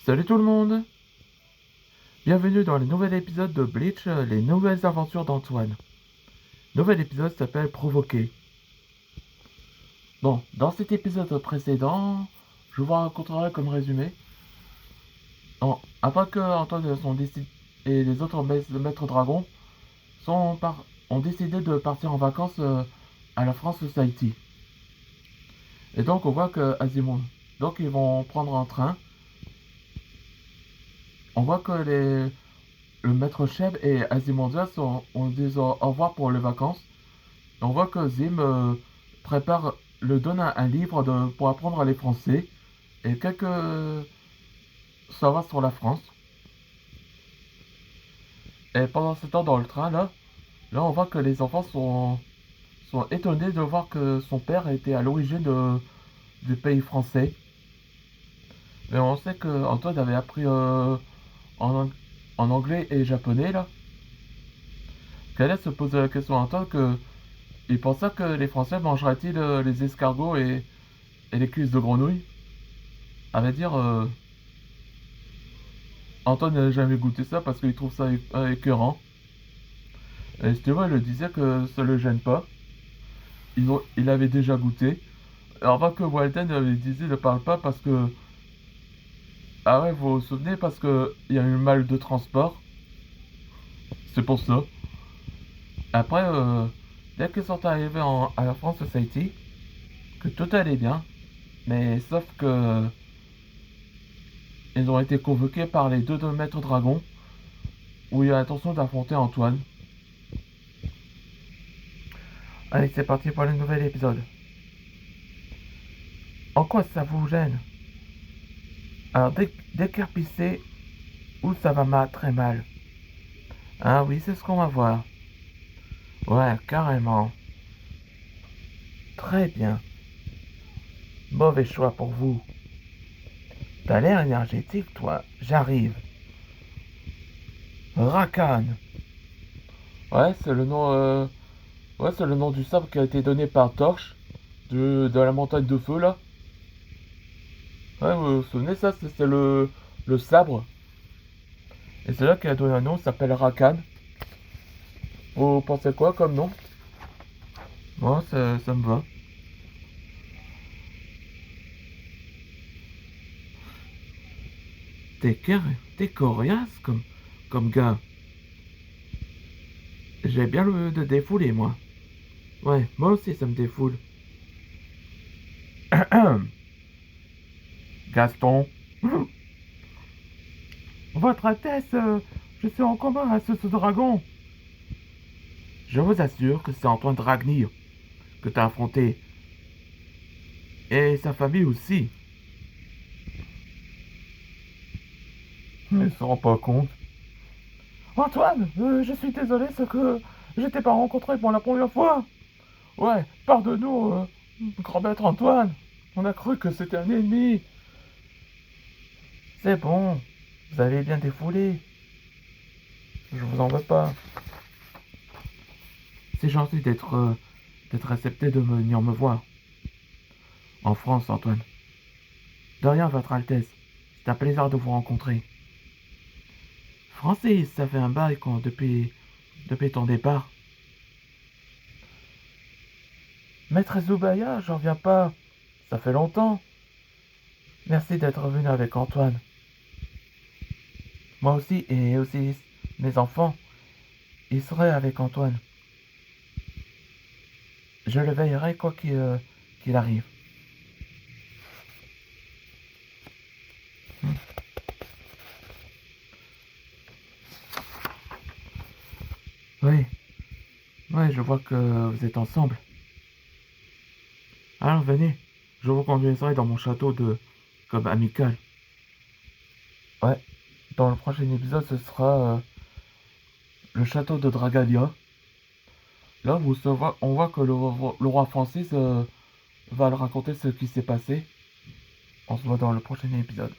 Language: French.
Salut tout le monde! Bienvenue dans le nouvel épisode de Bleach, les nouvelles aventures d'Antoine. Nouvel épisode s'appelle Provoquer. Bon, dans cet épisode précédent, je vous raconterai comme résumé. Bon, après que Antoine et les autres maîtres dragons ont décidé de partir en vacances à la France Society. Et donc on voit que Azimon. Donc ils vont prendre un train. On voit que le maître Cheb et Azimondias ont dit au revoir pour les vacances. On voit que Zim donne un livre pour apprendre les français et quelques savoirs sur la France. Et pendant ce temps dans le train, là on voit que les enfants sont étonnés de voir que son père était à l'origine du pays français. Mais on sait que Antoine avait appris en, en anglais et japonais là. Calais se pose la question à Antoine que il pensait que les Français mangeraient-ils les escargots et les cuisses de grenouille. À vrai dire, Antoine n'a jamais goûté ça parce qu'il trouve ça écœurant. Et Steven le disait que ça le gêne pas. Il avait déjà goûté. Alors pas que Walden lui disait ne parle pas parce que... Ah ouais, vous vous souvenez parce que il y a eu mal de transport. C'est pour ça. Après, dès qu'ils sont arrivés à la France Society, que tout allait bien, mais sauf que ils ont été convoqués par les deux maîtres dragons où il a l'intention d'affronter Antoine. Allez, c'est parti pour le nouvel épisode. En quoi ça vous gêne? Alors, décarpissez où ça va très mal. Ah oui, c'est ce qu'on va voir. Ouais, carrément. Très bien. Mauvais choix pour vous. T'as l'air énergétique, toi. J'arrive. Rakan. Ouais, c'est le nom. Ouais, c'est le nom du sabre qui a été donné par Torche de la montagne de feu là. Ouais, vous vous souvenez ça, c'est le sabre. Et c'est là qui a donné un nom, il s'appelle Rakan. Vous pensez quoi comme nom? Moi, ça me va. T'es coriace comme gars. J'ai bien le de défouler, moi. Ouais, moi aussi, ça me défoule. Gaston. Votre Altesse, je suis en commun à ce dragon. Je vous assure que c'est Antoine Dragnir que t'as affronté. Et sa famille aussi. Mais ils se rendent pas compte. Antoine, je suis désolé, c'est que je t'ai pas rencontré pour la première fois. Ouais, pardonne-nous, grand maître Antoine. On a cru que c'était un ennemi. C'est bon, vous avez bien défoulé. Je vous en veux pas. C'est gentil d'être accepté de venir me voir. En France, Antoine. De rien, Votre Altesse. C'est un plaisir de vous rencontrer. Francis, ça fait un bail depuis ton départ. Maître Zoubaya, j'en viens pas. Ça fait longtemps. Merci d'être venu avec Antoine. Moi aussi, et aussi mes enfants, ils seraient avec Antoine. Je le veillerai quoi qu'il arrive. Oui, oui, je vois que vous êtes ensemble. Alors venez, je vous conduirai dans mon château comme amical. Ouais, dans le prochain épisode, ce sera le château de Dragalia. Là, on voit que le roi Francis va le raconter ce qui s'est passé. On se voit dans le prochain épisode.